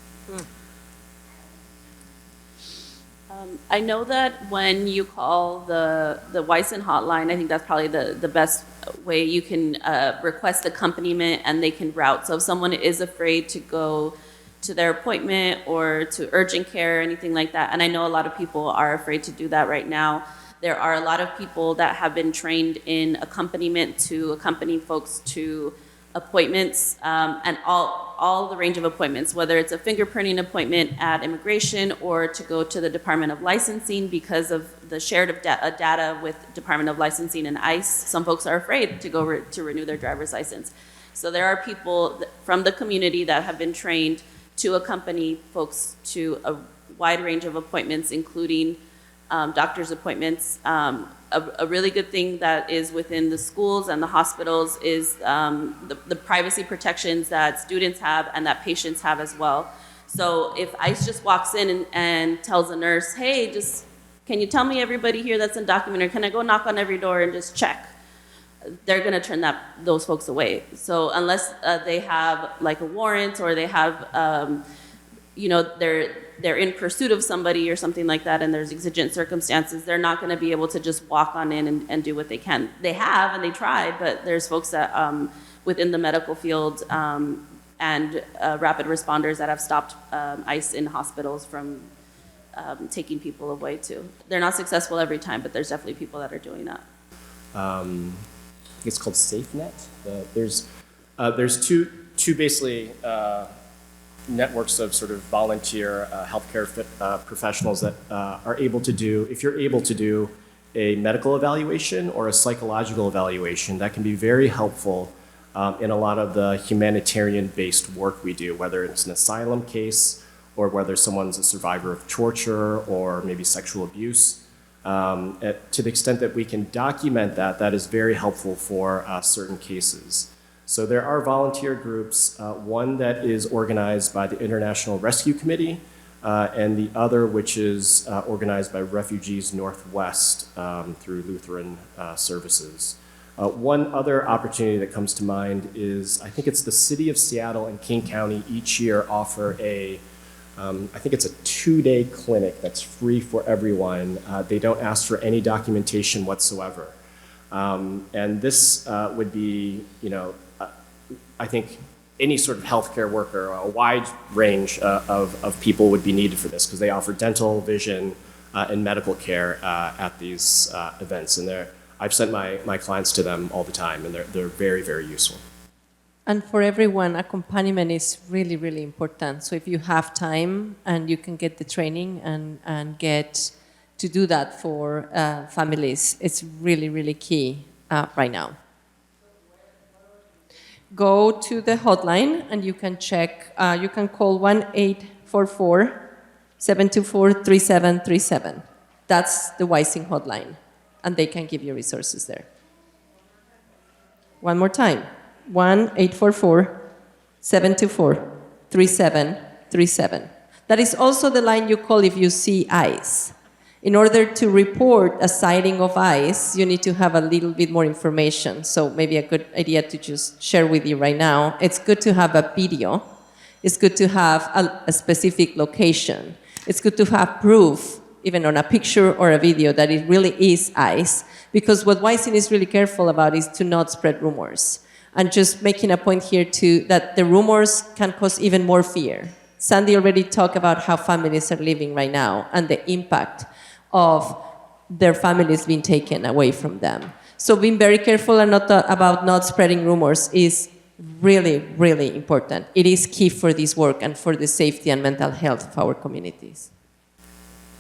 I know that when you call the Wyson hotline, I think that's probably the best way you can request accompaniment and they can route. So if someone is afraid to go to their appointment or to urgent care or anything like that, and I know a lot of people are afraid to do that right now, there are a lot of people that have been trained in accompaniment to accompany folks to appointments, and all the range of appointments, whether it's a fingerprinting appointment at immigration or to go to the Department of Licensing because of the shared of data with Department of Licensing and ICE. Some folks are afraid to go to renew their driver's license. So there are people from the community that have been trained to accompany folks to a wide range of appointments, including doctor's appointments. A really good thing that is within the schools and the hospitals is the privacy protections that students have and that patients have as well. So if ICE just walks in and tells a nurse, hey, just can you tell me everybody here that's undocumented, or can I go knock on every door and just check? They're gonna turn those folks away. So unless they have like a warrant or they have, they're in pursuit of somebody or something like that and there's exigent circumstances, they're not gonna be able to just walk on in and do what they can. They have and they tried, but there's folks that within the medical field and rapid responders that have stopped ICE in hospitals from taking people away too. They're not successful every time, but there's definitely people that are doing that.
I think it's called SafeNet. There's two basically networks of sort of volunteer healthcare professionals that are able to do, if you're able to do a medical evaluation or a psychological evaluation, that can be very helpful in a lot of the humanitarian-based work we do, whether it's an asylum case or whether someone's a survivor of torture or maybe sexual abuse. To the extent that we can document that, that is very helpful for certain cases. So there are volunteer groups, one that is organized by the International Rescue Committee, and the other which is organized by Refugees Northwest through Lutheran Services. One other opportunity that comes to mind is, I think it's the City of Seattle and King County each year offer I think it's a 2-day clinic that's free for everyone. They don't ask for any documentation whatsoever. And this would be, I think any sort of healthcare worker, a wide range of people would be needed for this because they offer dental, vision, and medical care at these events. And I've sent my clients to them all the time, and they're very, very useful.
And for everyone, accompaniment is really, really important. So if you have time and you can get the training and get to do that for families, it's really, really key right now. Go to the hotline and you can check, you can call 1-844-724-3737. That's the Wising hotline, and they can give you resources there. One more time. 1-844-724-3737. That is also the line you call if you see ICE. In order to report a sighting of ICE, you need to have a little bit more information. So maybe a good idea to just share with you right now. It's good to have a video. It's good to have a specific location. It's good to have proof, even on a picture or a video, that it really is ICE. Because what Wising is really careful about is to not spread rumors. And just making a point here too, that the rumors can cause even more fear. Sandy already talked about how families are living right now and the impact of their families being taken away from them. So being very careful and about not spreading rumors is really, really important. It is key for this work and for the safety and mental health of our communities.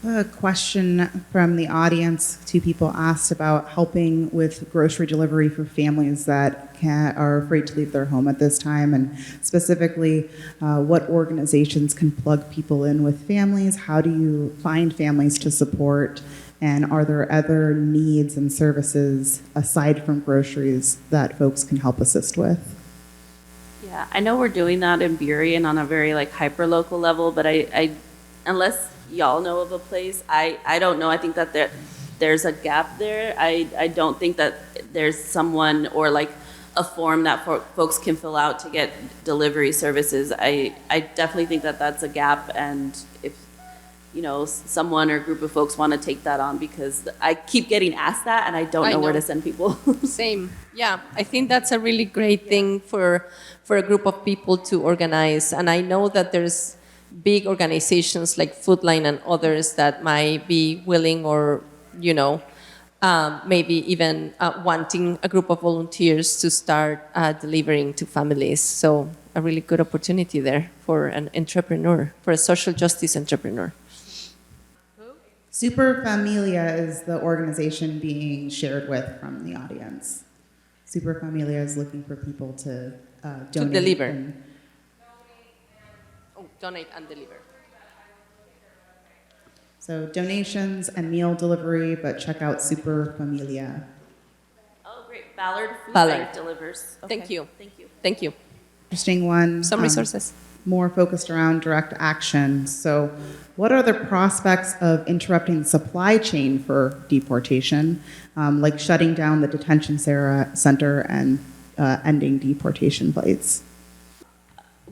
A question from the audience. 2 people asked about helping with grocery delivery for families that are afraid to leave their home at this time, and specifically what organizations can plug people in with families. How do you find families to support, and are there other needs and services aside from groceries that folks can help assist with?
Yeah, I know we're doing that in Burien on a very hyper-local level, but I unless y'all know of a place, I don't know. I think that there's a gap there. I don't think that there's someone or a form that folks can fill out to get delivery services. I definitely think that that's a gap, and someone or group of folks want to take that on, because I keep getting asked that and I don't know where to send people.
Same. Yeah, I think that's a really great thing for a group of people to organize. And I know that there's big organizations like Foodline and others that might be willing or, maybe even wanting a group of volunteers to start delivering to families. So a really good opportunity there for an entrepreneur, for a social justice entrepreneur.
Super Familia is the organization being shared with from the audience. Super Familia is looking for people to donate.
To deliver. Donate and deliver.
So donations and meal delivery, but check out Super Familia.
Oh, great. Ballard Food
Ballard.
Bank delivers. Okay.
Thank you.
Thank you.
Thank you.
Interesting one.
Some resources.
More focused around direct action. So what are the prospects of interrupting the supply chain for deportation, like shutting down the detention center and ending deportation flights?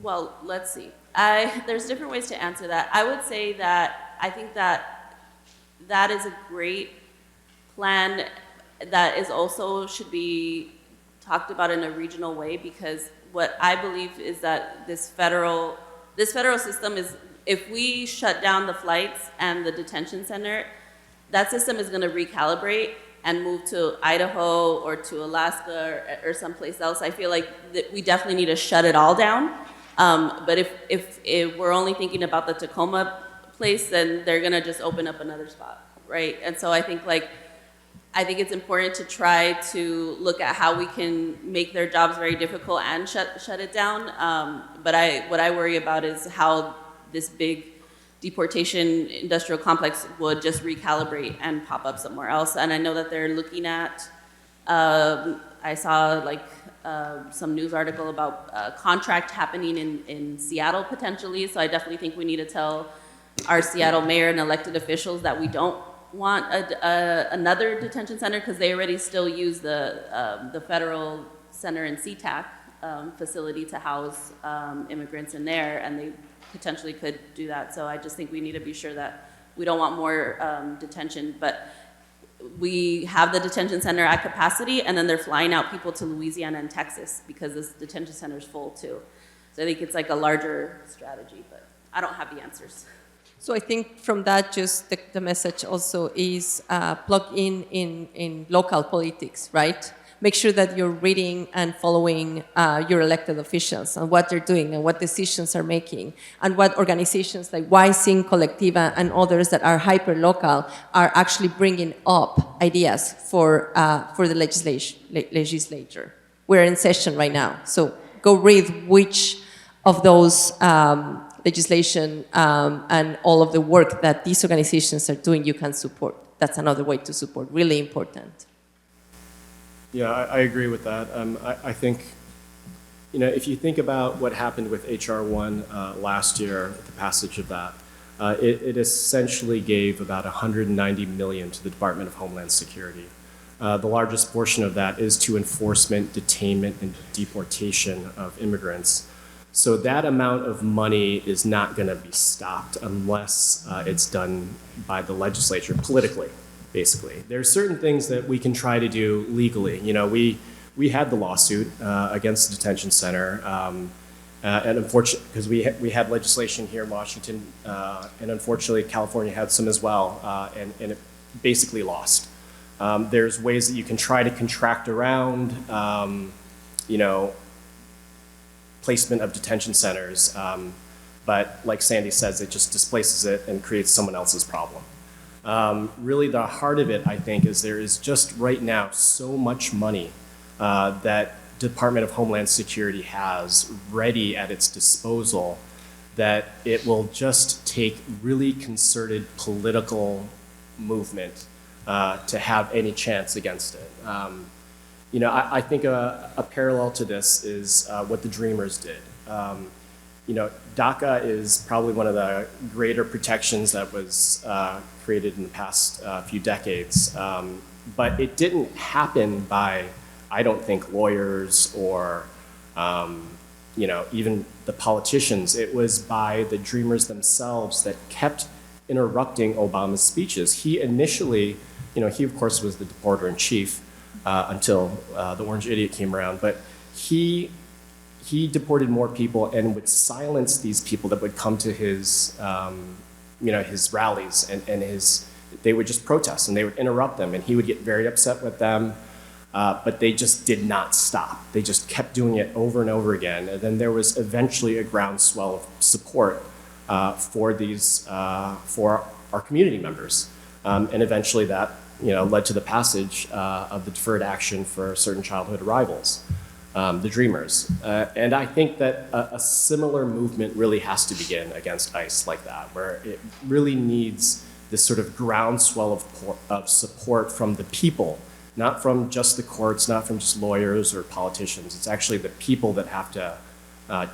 Well, let's see. There's different ways to answer that. I would say that I think that is a great plan that is also should be talked about in a regional way, because what I believe is that this federal system is, if we shut down the flights and the detention center, that system is going to recalibrate and move to Idaho or to Alaska or someplace else. I feel like that we definitely need to shut it all down. But if we're only thinking about the Tacoma place, then they're gonna just open up another spot, right? And so I think it's important to try to look at how we can make their jobs very difficult and shut it down. But what I worry about is how this big deportation industrial complex would just recalibrate and pop up somewhere else. And I know that they're looking at, I saw some news article about contract happening in Seattle potentially. So I definitely think we need to tell our Seattle mayor and elected officials that we don't want another detention center, because they already still use the federal center in SeaTac facility to house immigrants in there, and they potentially could do that. So I just think we need to be sure that we don't want more detention, but we have the detention center at capacity, and then they're flying out people to Louisiana and Texas because this detention center is full too. So I think it's like a larger strategy, but I don't have the answers.
So I think from that, just the message also is plug in local politics, right? Make sure that you're reading and following your elected officials and what they're doing and what decisions are making, and what organizations like YSIN, Colectiva, and others that are hyper-local are actually bringing up ideas for the legislature. We're in session right now, so go read which of those legislation and all of the work that these organizations are doing you can support. That's another way to support, really important.
Yeah, I agree with that. I think, if you think about what happened with HR 1 last year, the passage of that, it essentially gave about $190 million to the Department of Homeland Security. The largest portion of that is to enforcement, detainment, and deportation of immigrants. So that amount of money is not going to be stopped unless it's done by the legislature politically, basically. There are certain things that we can try to do legally. We had the lawsuit against the detention center, and unfortunately, because we had legislation here in Washington, and unfortunately California had some as well, and it basically lost. There's ways that you can try to contract around, placement of detention centers, but like Sandy says, it just displaces it and creates someone else's problem. Really the heart of it, I think, is there is just right now so much money that Department of Homeland Security has ready at its disposal that it will just take really concerted political movement to have any chance against it. I think a parallel to this is what the Dreamers did. DACA is probably one of the greater protections that was created in the past few decades. But it didn't happen by, I don't think, lawyers or even the politicians. It was by the Dreamers themselves that kept interrupting Obama's speeches. He initially, he of course was the deporter-in-chief until the Orange Idiot came around, but he deported more people and would silence these people that would come to his, his rallies and they would just protest and they would interrupt them and he would get very upset with them, but they just did not stop. They just kept doing it over and over again. And then there was eventually a groundswell of support for our community members. And eventually that, led to the passage of the deferred action for certain childhood arrivals. The Dreamers. And I think that a similar movement really has to begin against ICE like that, where it really needs this sort of groundswell of support from the people, not from just the courts, not from just lawyers or politicians. It's actually the people that have to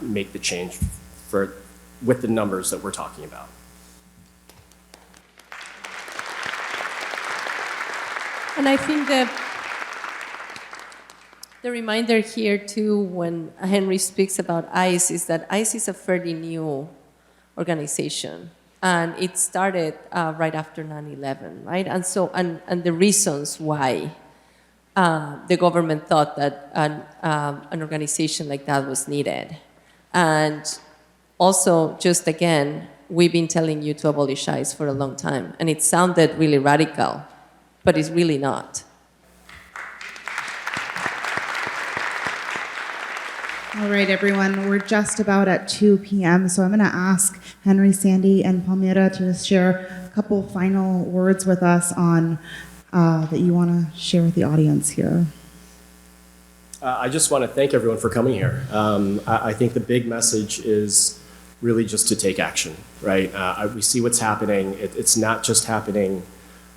make the change with the numbers that we're talking about.
And I think that the reminder here too, when Henry speaks about ICE, is that ICE is a fairly new organization, and it started right after 9/11, right? And so, and the reasons why the government thought that an organization like that was needed, and also, just again, we've been telling you to abolish ICE for a long time, and it sounded really radical, but it's really not.
All right, everyone, we're just about at 2 p.m., so I'm going to ask Henry, Sandy, and Palmira to just share a couple final words with us on that you want to share with the audience here.
I just want to thank everyone for coming here. I think the big message is really just to take action, right? We see what's happening. It's not just happening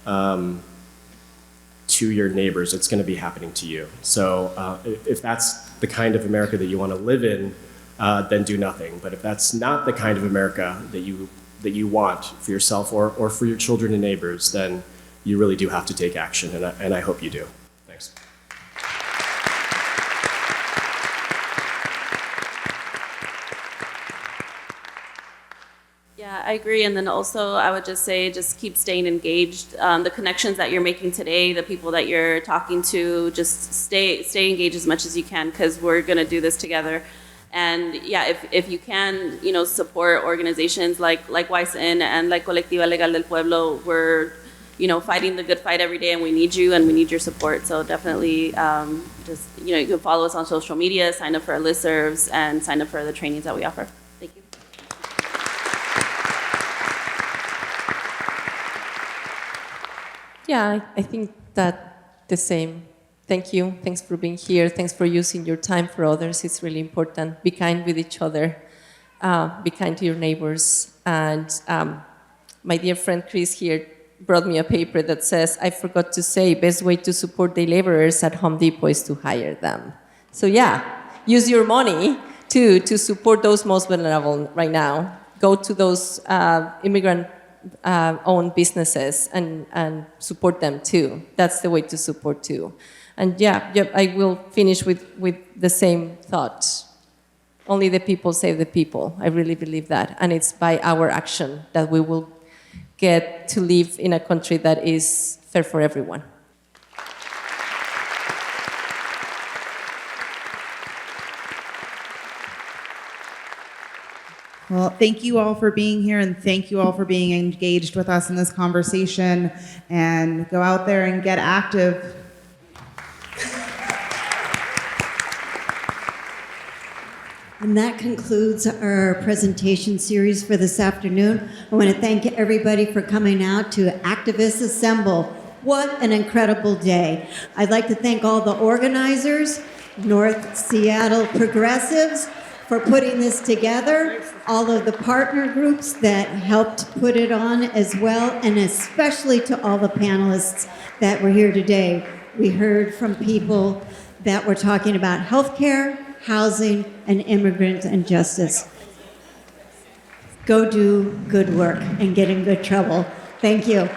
to your neighbors, it's going to be happening to you. So if that's the kind of America that you want to live in, then do nothing. But if that's not the kind of America that you want for yourself or for your children and neighbors, then you really do have to take action, and I hope you do. Thanks.
Yeah, I agree. And then also I would just say, just keep staying engaged. The connections that you're making today, the people that you're talking to, just stay engaged as much as you can, because we're going to do this together. And yeah, if you can, support organizations like YSN and like Colectiva Legal del Pueblo, we're, fighting the good fight every day, and we need you and we need your support. So definitely just, you can follow us on social media, sign up for our listservs, and sign up for the trainings that we offer. Thank you.
Yeah, I think that the same. Thank you. Thanks for being here. Thanks for using your time for others. It's really important. Be kind with each other. Be kind to your neighbors. And my dear friend Chris here brought me a paper that says, I forgot to say, best way to support day laborers at Home Depot is to hire them. So yeah, use your money to support those most vulnerable right now. Go to those immigrant own businesses and support them too. That's the way to support too. And yeah, I will finish with the same thought. Only the people save the people. I really believe that. And it's by our action that we will get to live in a country that is fair for everyone.
Well, thank you all for being here, and thank you all for being engaged with us in this conversation. And go out there and get active.
And that concludes our presentation series for this afternoon. I want to thank everybody for coming out to Activists Assemble. What an incredible day. I'd like to thank all the organizers, North Seattle Progressives, for putting this together, all of the partner groups that helped put it on as well, and especially to all the panelists that were here today. We heard from people that were talking about healthcare, housing, and immigrant and justice. Go do good work and get in good trouble. Thank you.